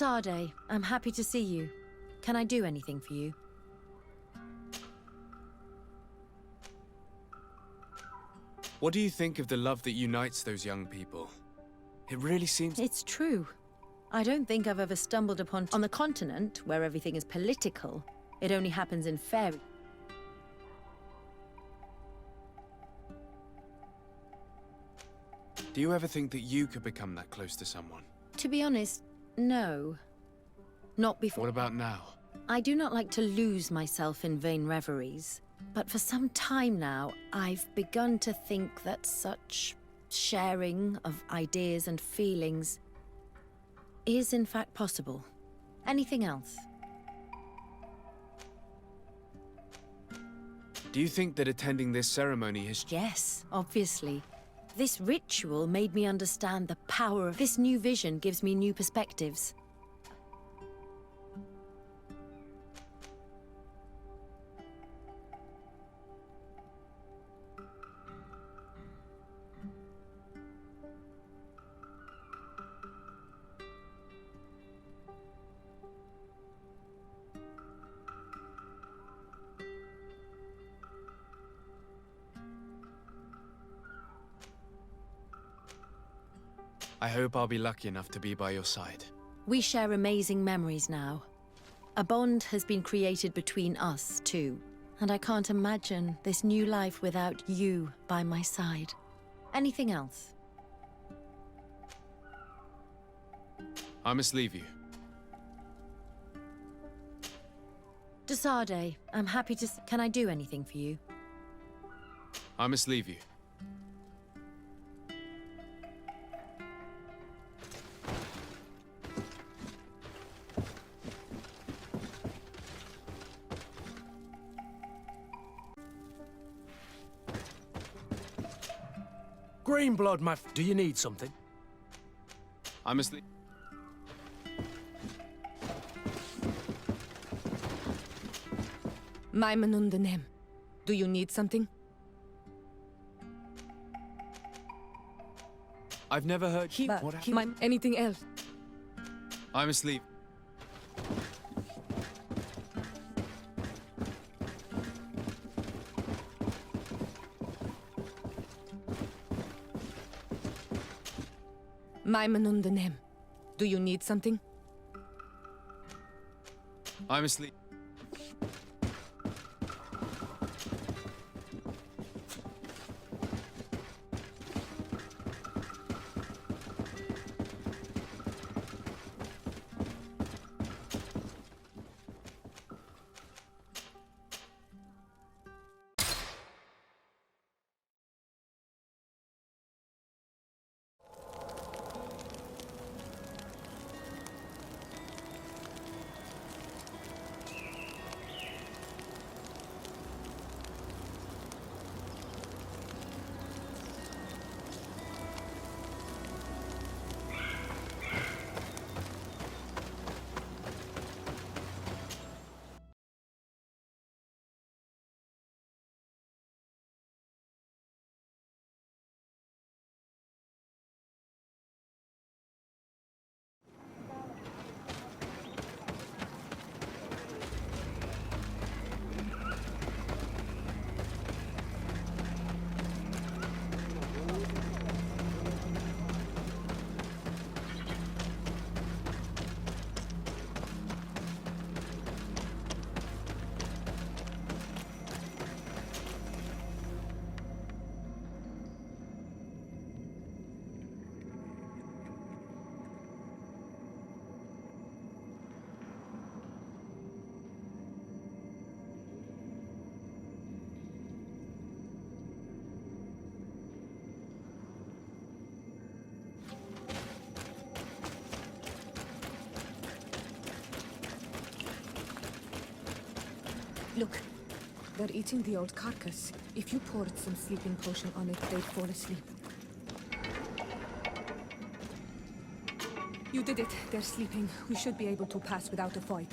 Sade, I'm happy to see you. Can I do anything for you? What do you think of the love that unites those young people? It really seems... It's true. I don't think I've ever stumbled upon... On the continent, where everything is political, it only happens in fairy... Do you ever think that you could become that close to someone? To be honest, no. Not before... What about now? I do not like to lose myself in vain reveries. But for some time now, I've begun to think that such sharing of ideas and feelings is in fact possible. Anything else? Do you think that attending this ceremony has... Yes, obviously. This ritual made me understand the power of... This new vision gives me new perspectives. I hope I'll be lucky enough to be by your side. We share amazing memories now. A bond has been created between us, too. And I can't imagine this new life without you by my side. Anything else? I must leave you. Sade, I'm happy to... Can I do anything for you? I must leave you. Green blood, do you need something? I must leave. Maimanundanem. Do you need something? I've never heard... What happened? Anything else? I must leave. Maimanundanem. Do you need something? I must leave. Look, they're eating the old carcass. If you poured some sleeping potion on it, they'd fall asleep. You did it. They're sleeping. We should be able to pass without a fight.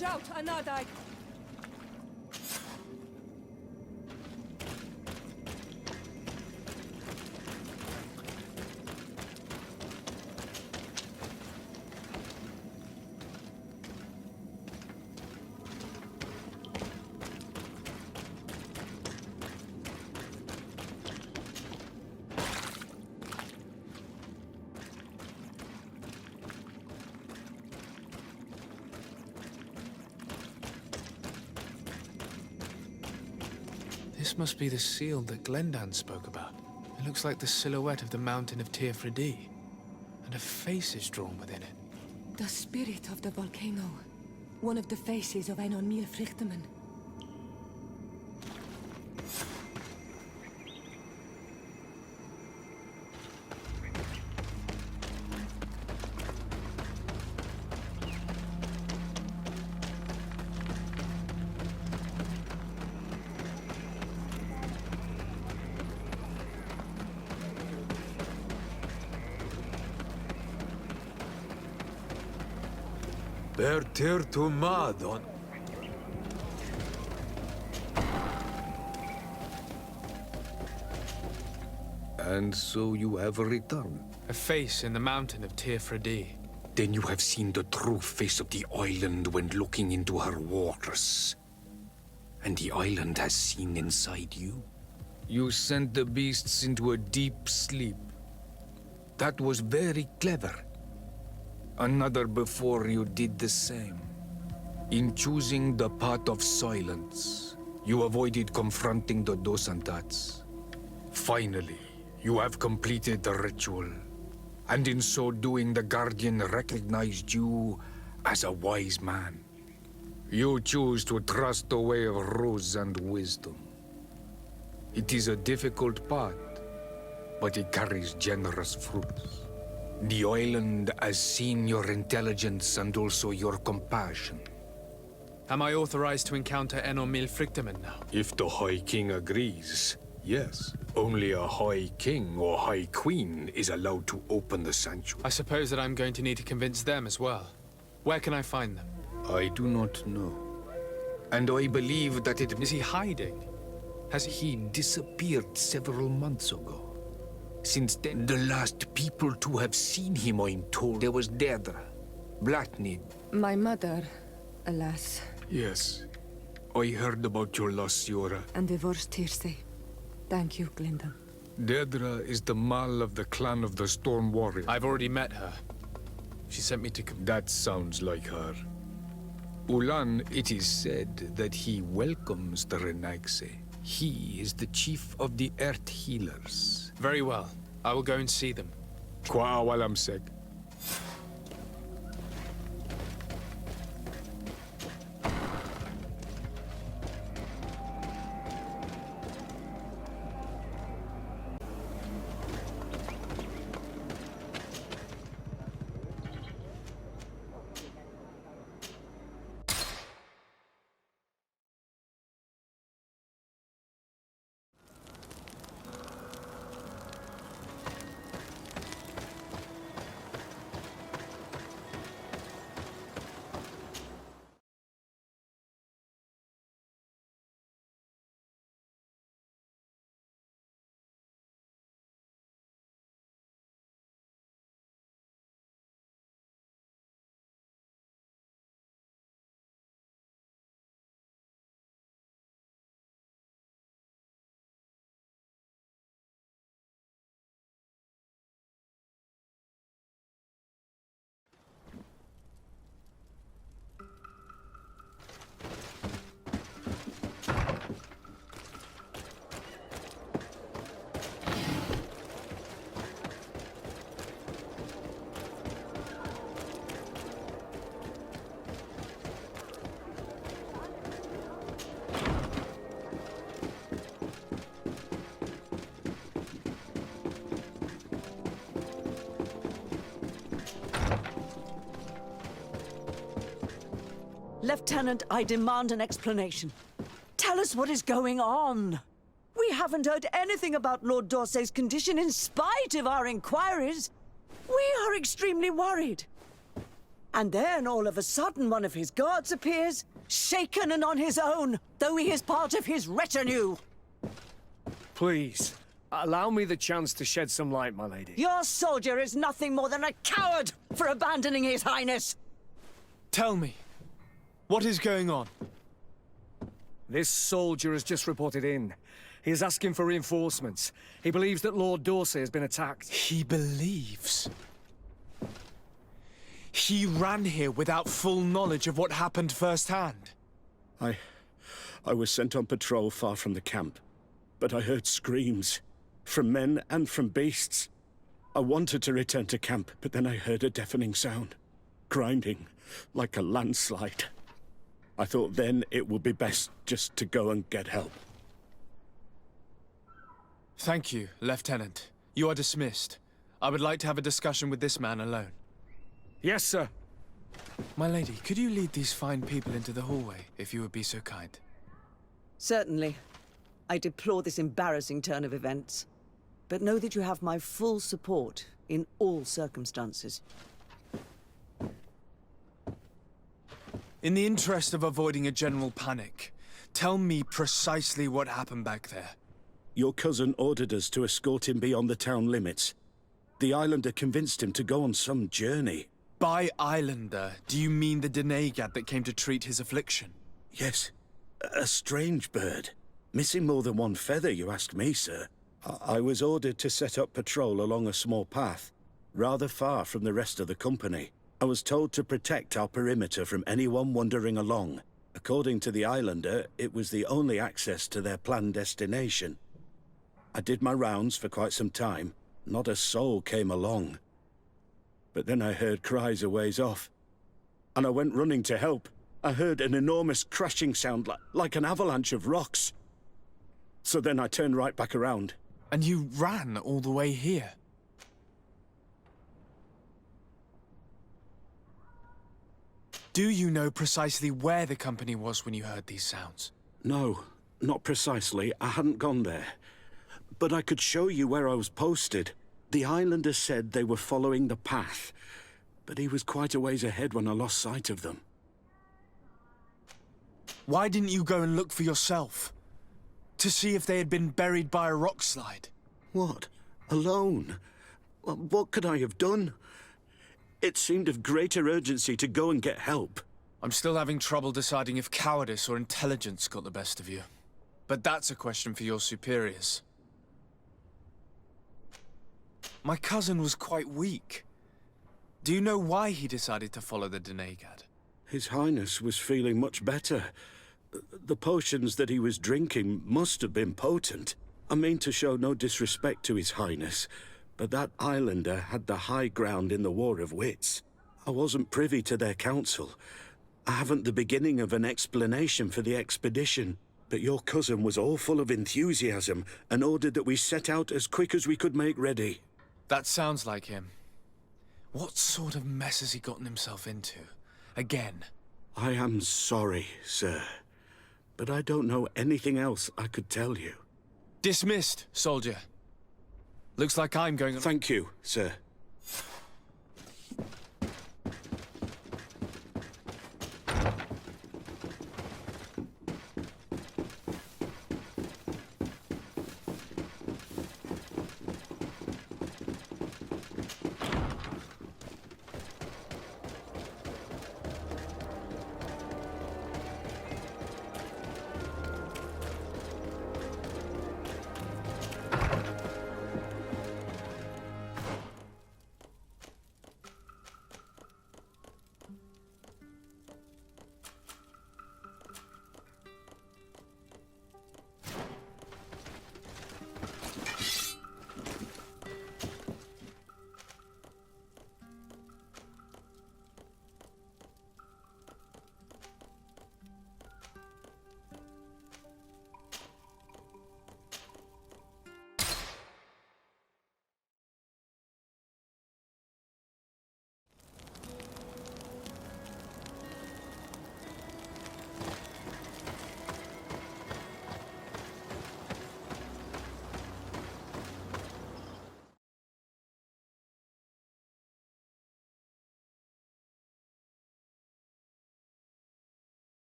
Watch out, Anadai! This must be the seal that Glendan spoke about. It looks like the silhouette of the mountain of Tirfredi, and a face is drawn within it. The spirit of the volcano. One of the faces of Einon Milfrichtemann. Pertirtumadon. And so you have returned. A face in the mountain of Tirfredi. Then you have seen the true face of the island when looking into her waters. And the island has seen inside you. You sent the beasts into a deep sleep. That was very clever. Another before you did the same. In choosing the path of silence, you avoided confronting the Dosantats. Finally, you have completed the ritual. And in so doing, the Guardian recognized you as a wise man. You choose to trust the way of rules and wisdom. It is a difficult path, but it carries generous fruits. The island has seen your intelligence and also your compassion. Am I authorized to encounter Einon Milfrichtemann now? If the High King agrees, yes. Only a High King or High Queen is allowed to open the sanctuary. I suppose that I'm going to need to convince them as well. Where can I find them? I do not know. And I believe that it... Is he hiding? Has He disappeared several months ago. Since then, the last people to have seen him, I'm told, there was Deirdre, Blacknid. My mother, alas. Yes. I heard about your loss, Siora. And divorced Tirce. Thank you, Glinda. Deirdre is the Mal of the clan of the Storm Warrior. I've already met her. She sent me to... That sounds like her. Ulan, it is said that he welcomes the Renaigse. He is the chief of the Earth Healers. Very well. I will go and see them. Kwa walamsek. Lieutenant, I demand an explanation. Tell us what is going on. We haven't heard anything about Lord Dorsey's condition in spite of our inquiries. We are extremely worried. And then all of a sudden one of his guards appears, shaken and on his own, though he is part of his retinue. Please, allow me the chance to shed some light, my lady. Your soldier is nothing more than a coward for abandoning his highness. Tell me, what is going on? This soldier has just reported in. He is asking for reinforcements. He believes that Lord Dorsey has been attacked. He believes. He ran here without full knowledge of what happened firsthand. I was sent on patrol far from the camp, but I heard screams, from men and from beasts. I wanted to return to camp, but then I heard a deafening sound, grinding, like a landslide. I thought then it would be best just to go and get help. Thank you, Lieutenant. You are dismissed. I would like to have a discussion with this man alone. Yes, sir. My lady, could you lead these fine people into the hallway, if you would be so kind? Certainly. I deplore this embarrassing turn of events. But know that you have my full support in all circumstances. In the interest of avoiding a general panic, tell me precisely what happened back there. Your cousin ordered us to escort him beyond the town limits. The islander convinced him to go on some journey. By islander, do you mean the Denegad that came to treat his affliction? Yes, a strange bird. Missing more than one feather, you ask me, sir. I was ordered to set up patrol along a small path, rather far from the rest of the company. I was told to protect our perimeter from anyone wandering along. According to the islander, it was the only access to their planned destination. I did my rounds for quite some time. Not a soul came along. But then I heard cries a ways off, and I went running to help. I heard an enormous crashing sound like an avalanche of rocks. So then I turned right back around. And you ran all the way here? Do you know precisely where the company was when you heard these sounds? No, not precisely. I hadn't gone there. But I could show you where I was posted. The islander said they were following the path, but he was quite a ways ahead when I lost sight of them. Why didn't you go and look for yourself? To see if they had been buried by a rock slide? What? Alone? What could I have done? It seemed of greater urgency to go and get help. I'm still having trouble deciding if cowardice or intelligence got the best of you. But that's a question for your superiors. My cousin was quite weak. Do you know why he decided to follow the Denegad? His Highness was feeling much better. The potions that he was drinking must have been potent. I mean to show no disrespect to His Highness, but that islander had the high ground in the War of Wits. I wasn't privy to their counsel. I haven't the beginning of an explanation for the expedition, but your cousin was all full of enthusiasm and ordered that we set out as quick as we could make ready. That sounds like him. What sort of mess has he gotten himself into? Again? I am sorry, sir, but I don't know anything else I could tell you. Dismissed, soldier. Looks like I'm going on. Thank you, sir.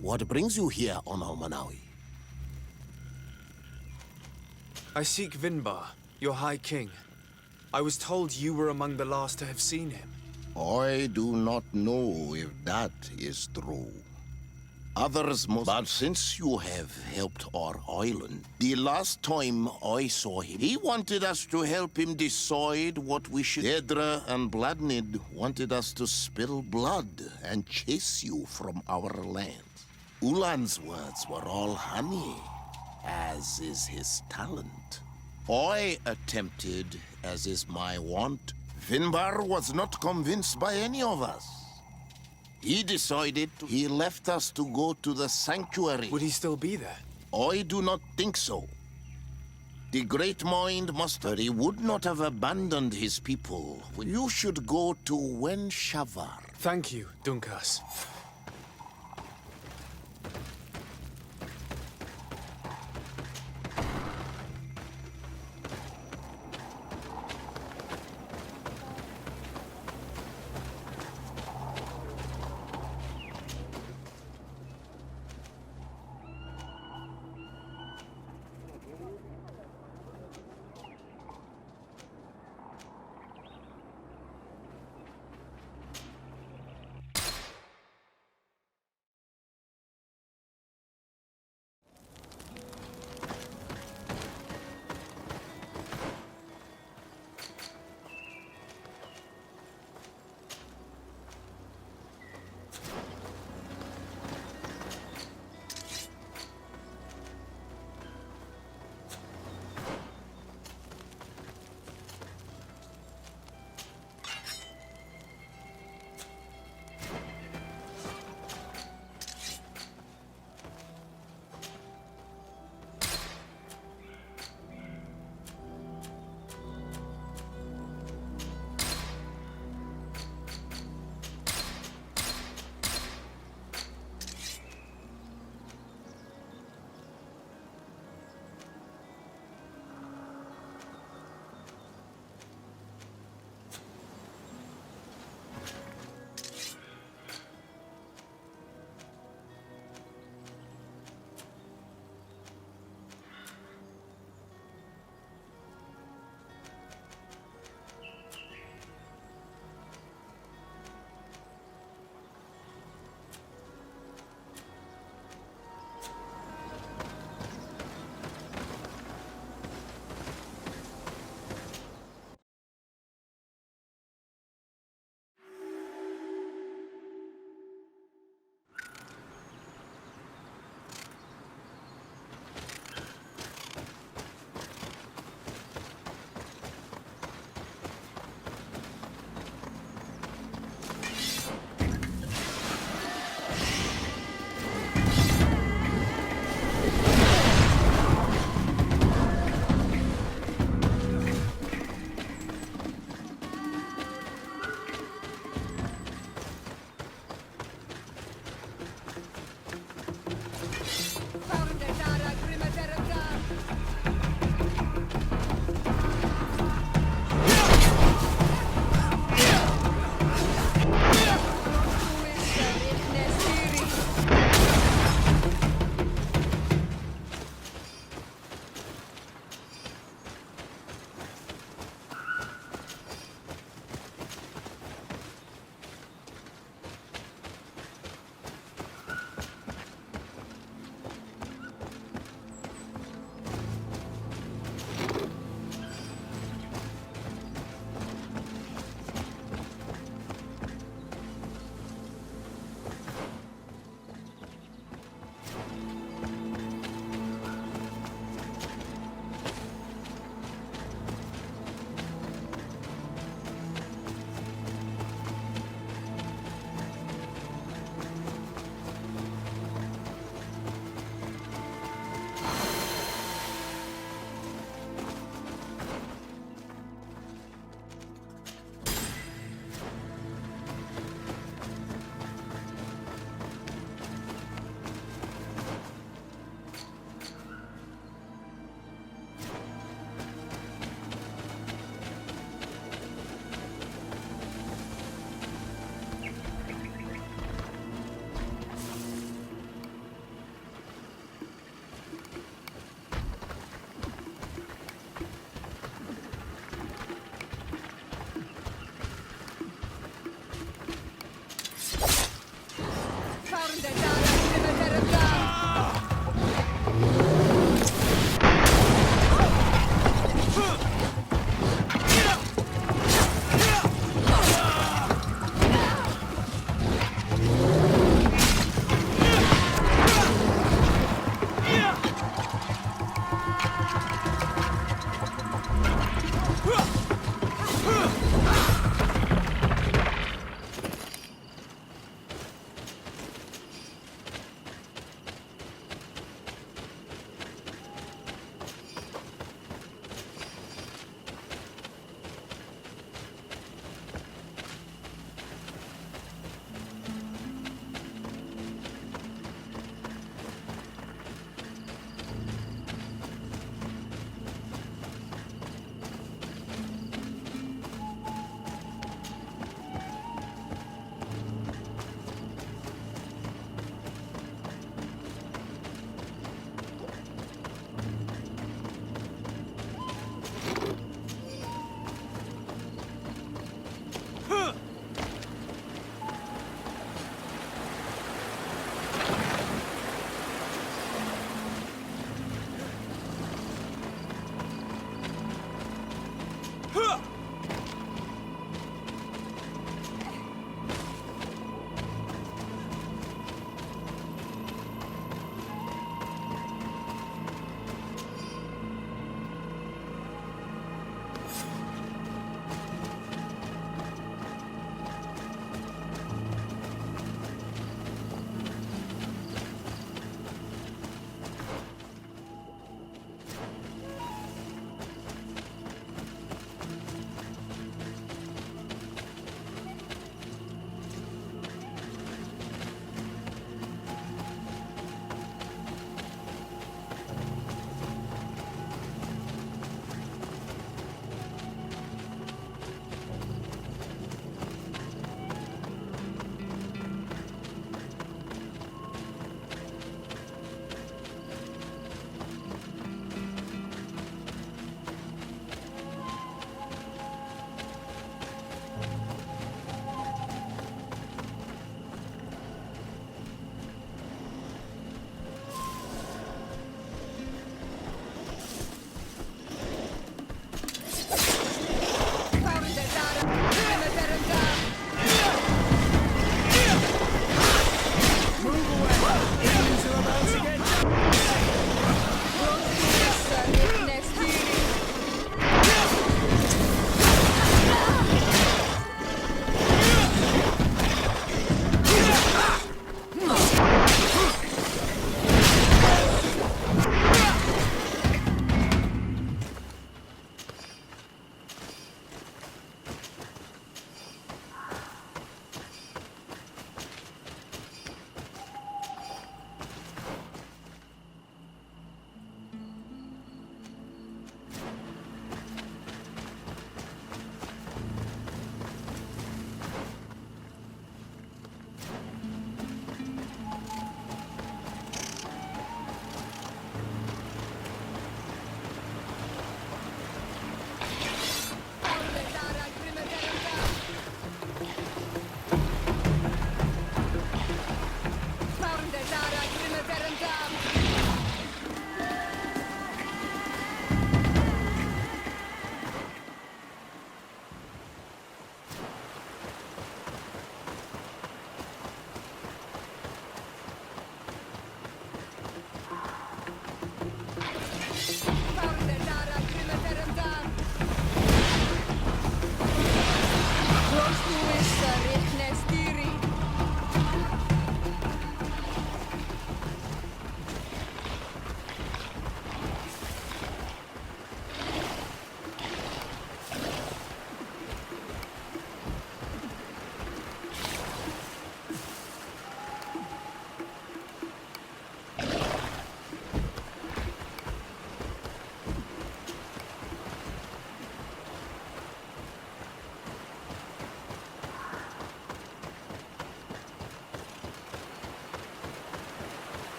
What brings you here on Almanawi? I seek Vinbar, your High King. I was told you were among the last to have seen him. I do not know if that is true. Others must. But since you have helped our island, the last time I saw him, he wanted us to help him decide what we should. Dedra and Bladnid wanted us to spill blood and chase you from our land. Ulan's words were all honey, as is his talent. I attempted, as is my wont. Vinbar was not convinced by any of us. He decided he left us to go to the sanctuary. Would he still be there? I do not think so. The great mind must... But he would not have abandoned his people. You should go to Wen Shavar. Thank you, Dunkas.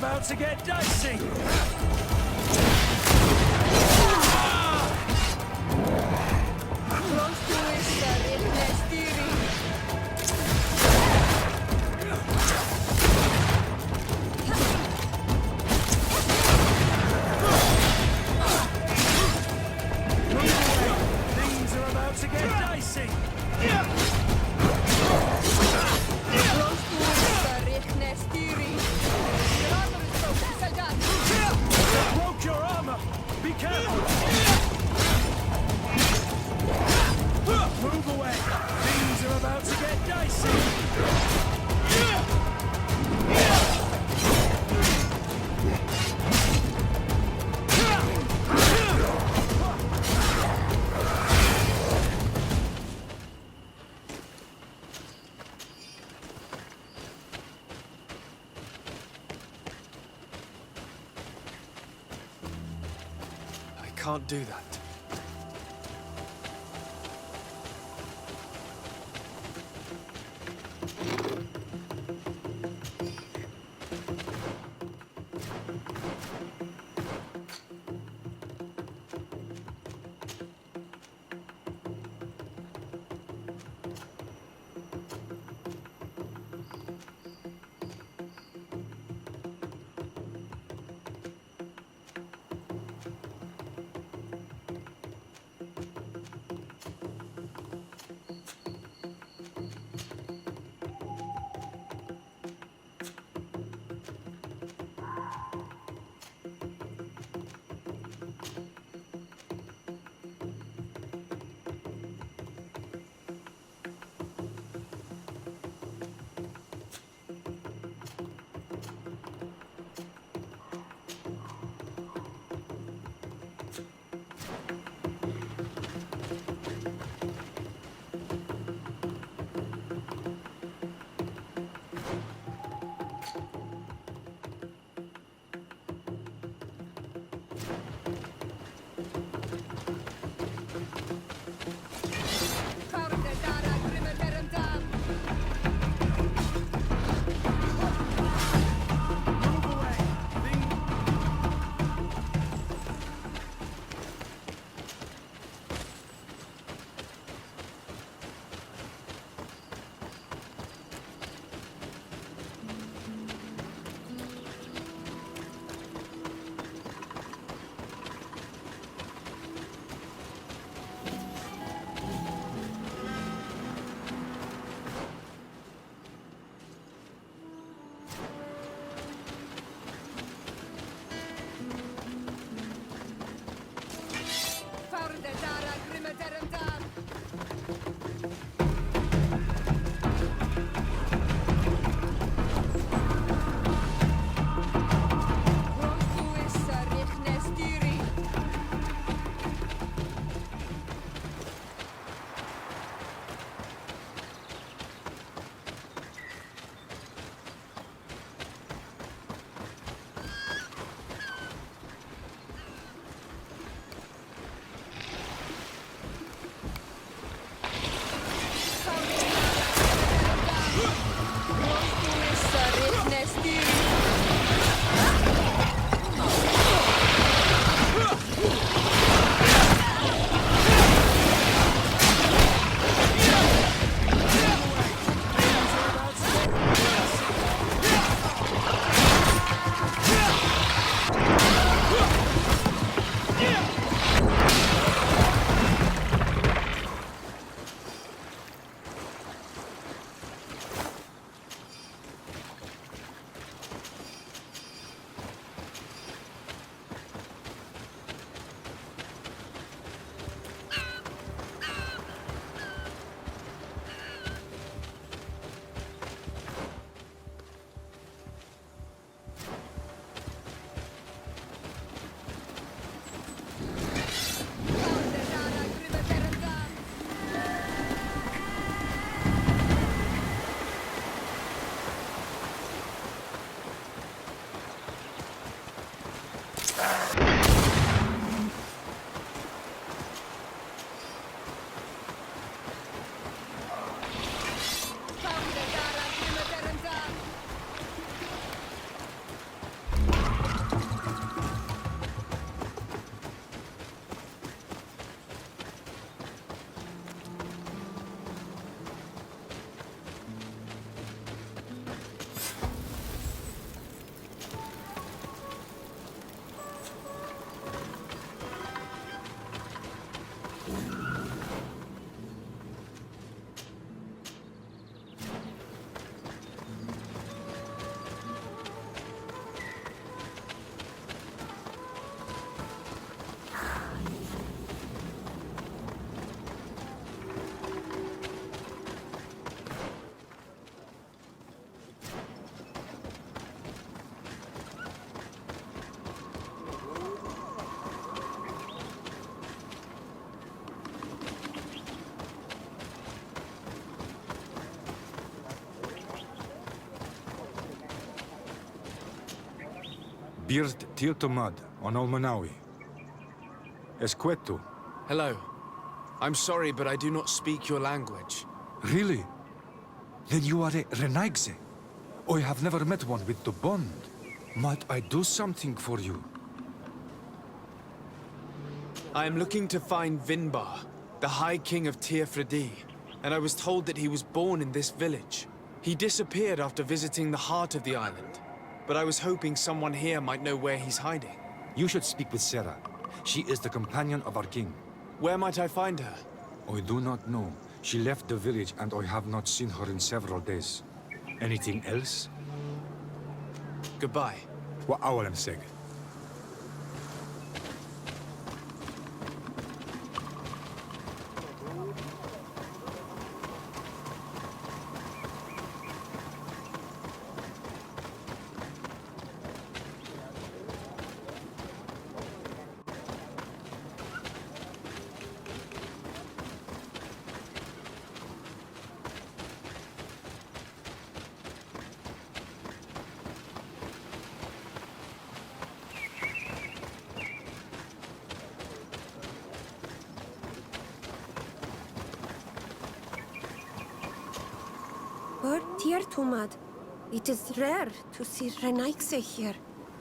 about to get dicey! Things are about to get dicey! Broke your armor! Be careful! Move away! Things are about to get dicey! I can't do that. Birt Tiltomad on Olmanawi. Esqueto. Hello. I'm sorry, but I do not speak your language. Really? Then you are a Renaigse. I have never met one with the bond. Might I do something for you? I am looking to find Vinbar, the High King of Tearfredi, and I was told that he was born in this village. He disappeared after visiting the heart of the island, but I was hoping someone here might know where he's hiding. You should speak with Sarah. She is the companion of our king. Where might I find her? I do not know. She left the village and I have not seen her in several days. Anything else? Goodbye. What awalem seg? Dear Tumad, it is rare to see Renaigse here.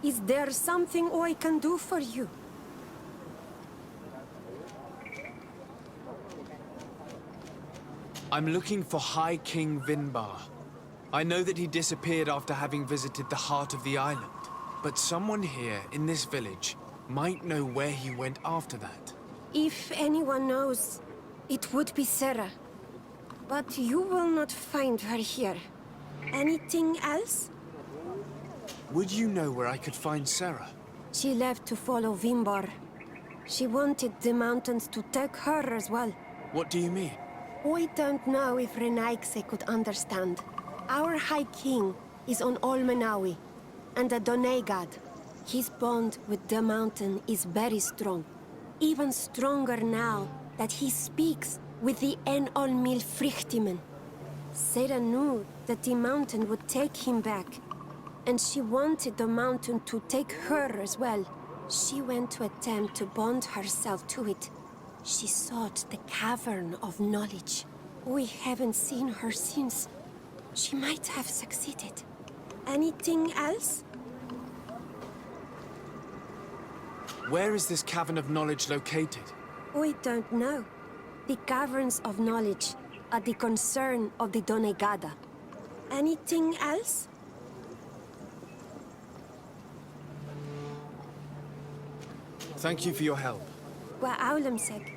Is there something I can do for you? I'm looking for High King Vinbar. I know that he disappeared after having visited the heart of the island, but someone here in this village might know where he went after that. If anyone knows, it would be Sarah. But you will not find her here. Anything else? Would you know where I could find Sarah? She left to follow Vinbar. She wanted the mountains to take her as well. What do you mean? I don't know if Renaigse could understand. Our High King is on Olmenawi, and a Doneigad. His bond with the mountain is very strong. Even stronger now that he speaks with the En Olmil Frichtimen. Sarah knew that the mountain would take him back, and she wanted the mountain to take her as well. She went to attempt to bond herself to it. She sought the Cavern of Knowledge. We haven't seen her since. She might have succeeded. Anything else? Where is this Cavern of Knowledge located? I don't know. The Caverns of Knowledge are the concern of the Doneigada. Anything else? Thank you for your help. Wa awlamsek.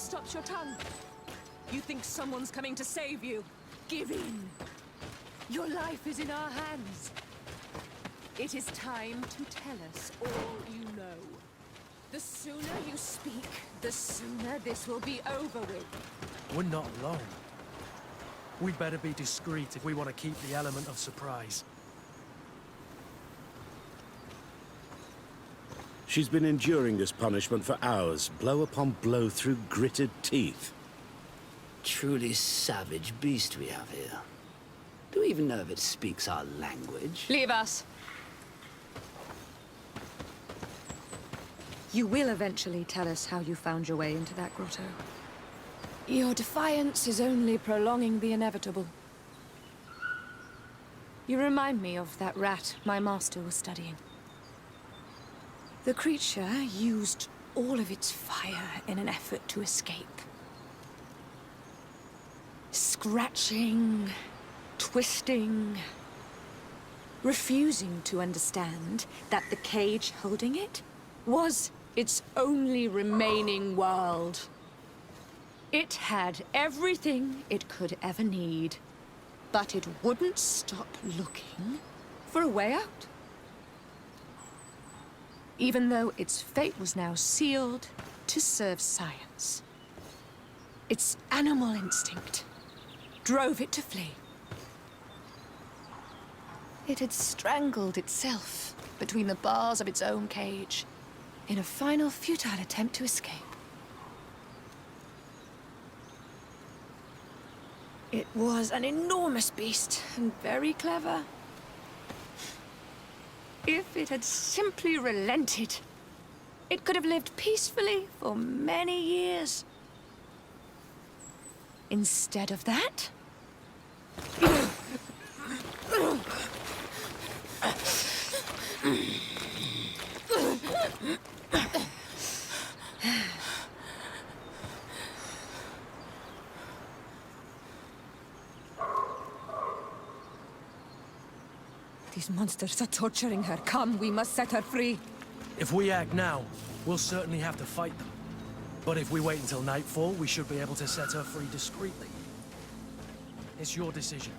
stops your tongue? You think someone's coming to save you? Give in. Your life is in our hands. It is time to tell us all you know. The sooner you speak, the sooner this will be over with. We're not alone. We'd better be discreet if we want to keep the element of surprise. She's been enduring this punishment for hours, blow upon blow through gritted teeth. Truly savage beast we have here. Do we even know if it speaks our language? Leave us. You will eventually tell us how you found your way into that grotto. Your defiance is only prolonging the inevitable. You remind me of that rat my master was studying. The creature used all of its fire in an effort to escape. Scratching, twisting, refusing to understand that the cage holding it was its only remaining world. It had everything it could ever need, but it wouldn't stop looking for a way out. Even though its fate was now sealed to serve science. Its animal instinct drove it to flee. It had strangled itself between the bars of its own cage in a final futile attempt to escape. It was an enormous beast and very clever. If it had simply relented, it could have lived peacefully for many years. Instead of that, these monsters are torturing her. Come, we must set her free. If we act now, we'll certainly have to fight them. But if we wait until nightfall, we should be able to set her free discreetly. It's your decision.